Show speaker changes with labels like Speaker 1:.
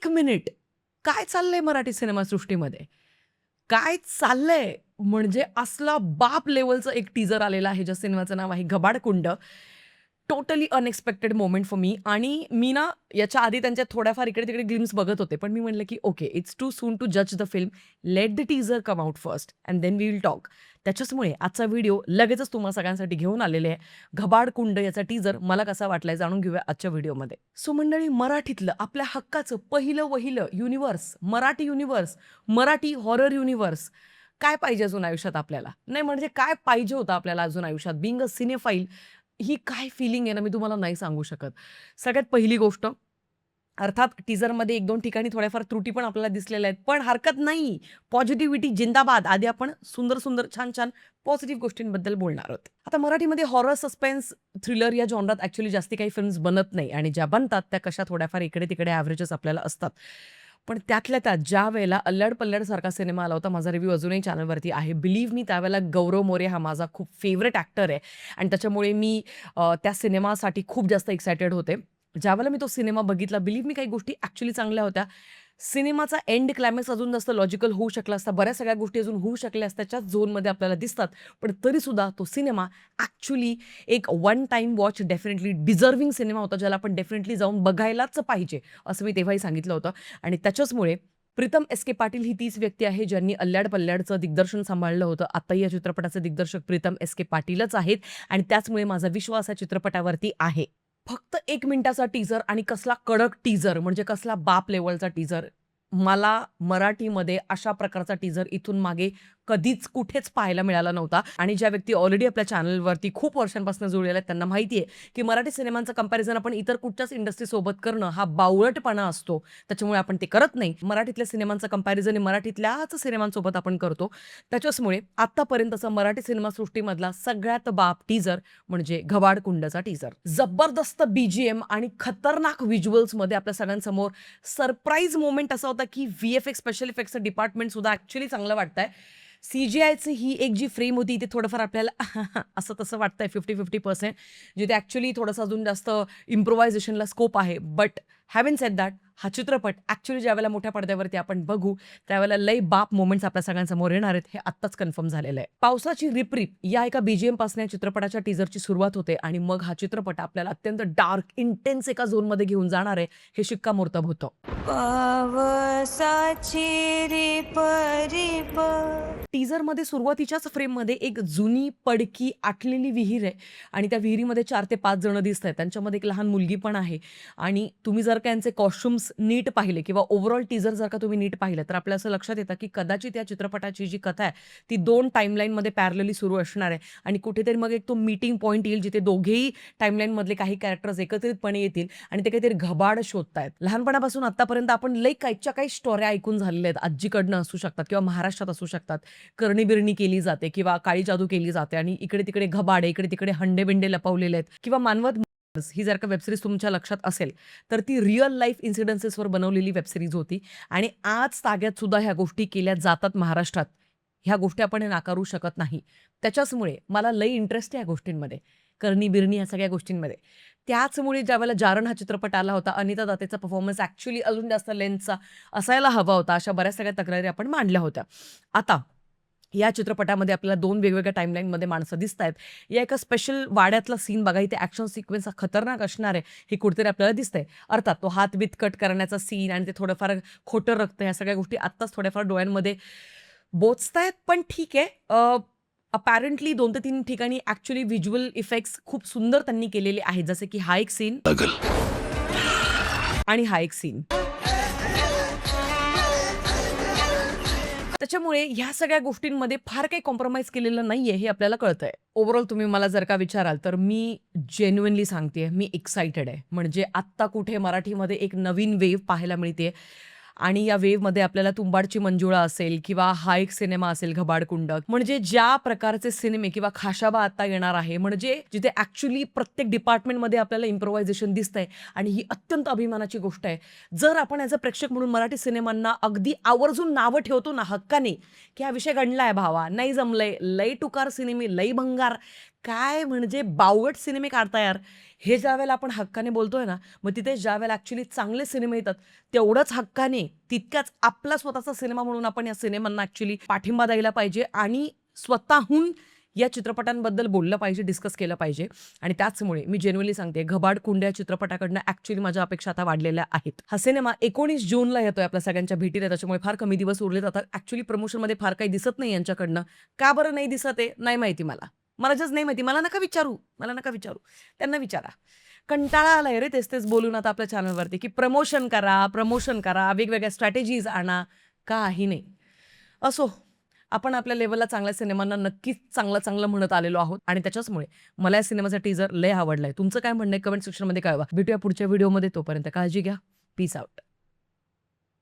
Speaker 1: एक मिनिट, काय चाललंय मराठी सिनेमासृष्टीमध्ये? काय चाललंय? म्हणजे असला बाप लेव्हलचं एक टीजर आलेलं आहे, ज्या सिनेमाचं नाव आहे Ghabadkund. Totally unexpected moment for me. आणि मी ना याच्या आधी त्यांच्या थोड्याफार इकडे-तिकडे ग्लिम्स बघत होते. पण मी म्हटलं, की okay, it's too soon to जज the film. Let the teaser come out first and then we will talk. त्याच्याचमुळे आजचा व्हिडिओ लगेचच तुम्हा सगळ्यांसाठी घेऊन आलेले आहे. घबाडकुंड याचा टीजर मला कसा वाटलाय जाणून घेऊया आजच्या व्हिडिओमध्ये. सो मंडळी, मराठीतलं आपल्या हक्काचं पहिलं-वहिलं universe, Marathi universe, Marathi horror universe. काय पाहिजे अजून आयुष्यात आपल्याला? नाही म्हणजे काय पाहिजे होतं आपल्याला अजून आयुष्यात? बिंग अ सिनेफाईल ही काय फिलिंग आहे ना, मी तुम्हाला नाही सांगू शकत. सगळ्यात पहिली गोष्ट, अर्थात टीझरमध्ये 1-2 ठिकाणी थोड्याफार त्रुटी पण आपल्याला दिसलेल्या आहेत. पण हरकत नाही. पॉझिटिव्हिटी जिंदाबाद. आधी आपण सुंदर-सुंदर, छान-छान पॉझिटिव्ह गोष्टींबद्दल बोलणार आहोत. आता मराठीमध्ये हॉरर, सस्पेन्स, थ्रिलर या जॉनरात ॲक्चुअली जास्ती काही फिल्म्स बनत नाही आणि ज्या बनतात त्या कशा थोड्याफार इकडे-तिकडे ॲव्हरेजेस आपल्याला असतात. पण त्यातल्या त्यात ज्यावेळेला अल्लड-पल्लड सारखा सिनेमा आला होता, माझा रिव्ह्यू अजूनही चॅनलवरती आहे. बिलीव्ह मी, त्यावेळेला गौरव मोरे हा माझा खूप फेव्हरेट ॲक्टर आहे आणि त्याच्यामुळे मी त्या सिनेमासाठी खूप जास्त एक्सायटेड होते. ज्यावेळेला मी तो सिनेमा बघितला, बिलीव्ह मी, काही गोष्टी ॲक्चुअली चांगल्या होत्या. सिनेमाचा एंड क्लायमॅक्स अजून जास्त लॉजिकल होऊ शकला असता. बऱ्याच सगळ्या गोष्टी अजून होऊ शकल्या असत्या, त्याच्याच झोनमध्ये आपल्याला दिसतात. पण तरीसुद्धा तो सिनेमा ॲक्चुअली एक one time watch definitely deserving cinema होता, ज्याला आपण डेफिनेटली जाऊन बघायलाच पाहिजे, असं मी तेव्हाही सांगितलं होतं. आणि त्याच्याचमुळे प्रीतम एस. के. पाटील ही तीच व्यक्ती आहे, ज्यांनी अल्लड-पल्लडचं दिग्दर्शन सांभाळलं होतं. आत्ताही या चित्रपटाचे दिग्दर्शक प्रीतम एस. के. पाटीलच आहेत आणि त्याचमुळे माझा विश्वास या चित्रपटावरती आहे. फक्त 1 मिनिटाचा टीजर आणि कसला कडक टीजर, म्हणजे कसला बाप लेव्हलचा टीजर. मला मराठीमध्ये अशा प्रकारचा टीजर इथून मागे कधीच कुठेच पाहायला मिळाला नव्हता. आणि ज्या व्यक्ती ऑलरेडी आपल्या चॅनलवरती खूप वर्षांपासून जुळलेल्या आहेत, त्यांना माहिती आहे, की मराठी सिनेमांचं कंपॅरिझन आपण इतर कुठच्याच इंडस्ट्रीसोबत करणं हा बावळटपणा असतो. त्याच्यामुळे आपण ते करत नाही. मराठीतल्या सिनेमांचं कंपॅरिझन हे मराठीतल्याच सिनेमांसोबत आपण करतो. त्याच्याचमुळे आत्तापर्यंतचा मराठी सिनेमासृष्टीमधला सगळ्यात बाप टीजर म्हणजे घबाडकुंडचा टीजर. जबरदस्त बीजीएम आणि खतरनाक व्हिज्युअल्समध्ये आपल्या सगळ्यांसमोर सरप्राईज मोमेंट असा होता, की व्हीएफएक्स, स्पेशल इफेक्ट्सचं डिपार्टमेंट सुद्धा ॲक्चुअली चांगलं वाटतंय. सीजीआयची ही एक जी फ्रेम होती, ते थोडंफार आपल्याला असं तसं वाटतंय 50-50%, जिथे ॲक्चुअली थोडंसं अजून जास्त इम्प्रोव्हायझेशनला स्कोप आहे. बट हॅव्हिंग सेड दॅट, हा चित्रपट ॲक्चुअली ज्यावेळेला मोठ्या पडद्यावरती आपण बघू, त्यावेळेला लई बाप मोमेंट्स आपल्या सगळ्यांसमोर येणार आहेत, हे आत्ताच कन्फर्म झालेलं आहे. पावसाची रिपरिप या एका बीजीएमपासून या चित्रपटाच्या टीजरची सुरुवात होते आणि मग हा चित्रपट आपल्याला अत्यंत डार्क, इंटेन्स एका झोनमध्ये घेऊन जाणार आहे, हे शिक्कामोर्तब होतं. पावसाची रिपरिप. टीजरमध्ये सुरुवातीच्याच फ्रेममध्ये एक जुनी, पडकी, आटलेली विहीर आहे आणि त्या विहिरीमध्ये 4 ते 5 जण दिसत आहेत. त्यांच्यामध्ये एक लहान मुलगी पण आहे. आणि तुम्ही जर का यांचे कॉस्ट्युम्स नीट पाहिले किंवा ओव्हरऑल टीजर जर का तुम्ही नीट पाहिलं, तर आपल्याला असं लक्षात येतं, की कदाचित या चित्रपटाची जी कथा आहे, ती 2 टाईमलाईनमध्ये पॅरलली सुरू असणार आहे आणि कुठेतरी मग एक तो मीटिंग पॉइंट येईल, जिथे दोघेही टाईमलाईनमधले काही कॅरेक्टर्स एकत्रितपणे येतील आणि ते काहीतरी घबाड शोधतायत. लहानपणापासून आत्तापर्यंत आपण लई काहीच्या काही स्टोऱ्या ऐकून झालेल्या आहेत. आजीकडनं असू शकतात किंवा महाराष्ट्रात असू शकतात. करणी-बिरणी केली जाते किंवा काळी जादू केली जाते आणि इकडे-तिकडे घबाडे, इकडे-तिकडे हंडे-बिंडे लपवलेले आहेत किंवा मानवत ही जर का वेब सीरीज तुमच्या लक्षात असेल, तर ती रिअल लाईफ इन्सिडेंसेसवर बनवलेली वेब सीरीज होती आणि आज ताग्यात सुद्धा ह्या गोष्टी केल्या जातात महाराष्ट्रात. ह्या गोष्टी आपण नाकारू शकत नाही. त्याच्याचमुळे मला लई इंटरेस्ट आहे या गोष्टींमध्ये, करणी-बिरणी या सगळ्या गोष्टींमध्ये. त्याचमुळे ज्यावेळेला जारण हा चित्रपट आला होता, अनिता दातेचा परफॉर्मन्स ॲक्चुअली अजून जास्त लेन्थचा असायला हवा होता. अशा बऱ्याच सगळ्या तक्रारी आपण मांडल्या होत्या. आता या चित्रपटामध्ये आपल्याला 2 वेगवेगळ्या टाईमलाईनमध्ये माणसं दिसतायत. या एका स्पेशल वाड्यातला सीन बघा, इथे ॲक्शन सिक्वेन्स हा खतरनाक असणार आहे, हे कुठेतरी आपल्याला दिसतंय. अर्थात तो हात-बीत कट करण्याचा सीन आणि ते थोडंफार खोटं रक्त, ह्या सगळ्या गोष्टी आत्ताच थोड्याफार डोळ्यांमध्ये बोचतायत. पण ठीक आहे. अपॅरेंटली 2 ते 3 ठिकाणी ॲक्चुअली व्हिज्युअल इफेक्ट्स खूप सुंदर त्यांनी केलेले आहेत. जसे की हा एक सीन आणि हा एक सीन. त्याच्यामुळे ह्या सगळ्या गोष्टींमध्ये फार काही कॉम्प्रोमाईज केलेलं नाहीये, हे आपल्याला कळतंय. ओव्हरऑल तुम्ही मला जर का विचाराल, तर मी जेन्युइनली सांगतेय, मी एक्साइटेड आहे. म्हणजे आत्ता कुठे मराठीमध्ये एक नवीन वेव्ह पाहायला मिळतेय आणि या वेव्हमध्ये आपल्याला तुंबाडची मंजुळा असेल किंवा हा एक सिनेमा असेल घबाडकुंड, म्हणजे ज्या प्रकारचे सिनेमे किंवा खाशाबा आता येणार आहे, म्हणजे जिथे ॲक्चुअली प्रत्येक डिपार्टमेंटमध्ये आपल्याला इम्प्रोव्हायझेशन दिसतंय आणि ही अत्यंत अभिमानाची गोष्ट आहे. जर आपण ॲज अ प्रेक्षक म्हणून मराठी सिनेमांना अगदी आवर्जून नावं ठेवतो ना हक्काने, की हा विषय गणला आहे भावा, नाही जमलंय, लई टुकार सिनेमे, लई भंगार, काय म्हणजे बावळट सिनेमे काढता यार. हे ज्यावेळेला आपण हक्काने बोलतोय ना, मग तिथे ज्यावेळेला ॲक्चुअली चांगले सिनेमे येतात, तेवढंच हक्काने, तितक्याच आपला स्वतःचा सिनेमा म्हणून आपण या सिनेमांना ॲक्चुअली पाठिंबा द्यायला पाहिजे आणि स्वतःहून या चित्रपटांबद्दल बोललं पाहिजे, डिस्कस केलं पाहिजे. आणि त्याचमुळे मी जेन्युइनली सांगते, घबाड या चित्रपटाकडनं ॲक्चुअली माझ्या अपेक्षा आता वाढलेल्या आहेत. हा सिनेमा 19 जूनला येतोय आपल्या सगळ्यांच्या भेटीला. त्याच्यामुळे फार कमी दिवस उरलेत आता. ॲक्चुअली प्रमोशनमध्ये फार काही दिसत नाही यांच्याकडनं. का बरं नाही दिसत आहे? नाही माहिती मला. मला जस्ट नाही माहिती. मला नका विचारू. मला नका विचारू. त्यांना विचारा. कंटाळा आलाय रे तेच-तेच बोलून आता आपल्या चॅनलवरती, की प्रमोशन करा, वेगवेगळ्या स्ट्रॅटेजीज आणा. काही नाही. असो, आपण आपल्या लेव्हलला चांगल्या सिनेमांना नक्कीच चांगलं-चांगलं म्हणत आलेलो आहोत आणि त्याच्याचमुळे मला या सिनेमाचा टीझर लय आवडलाय. तुमचं काय म्हणणं आहे कमेंट सेक्शनमध्ये कळवा. भेटूया पुढच्या व्हिडिओमध्ये. तोपर्यंत काळजी घ्या. Peace out.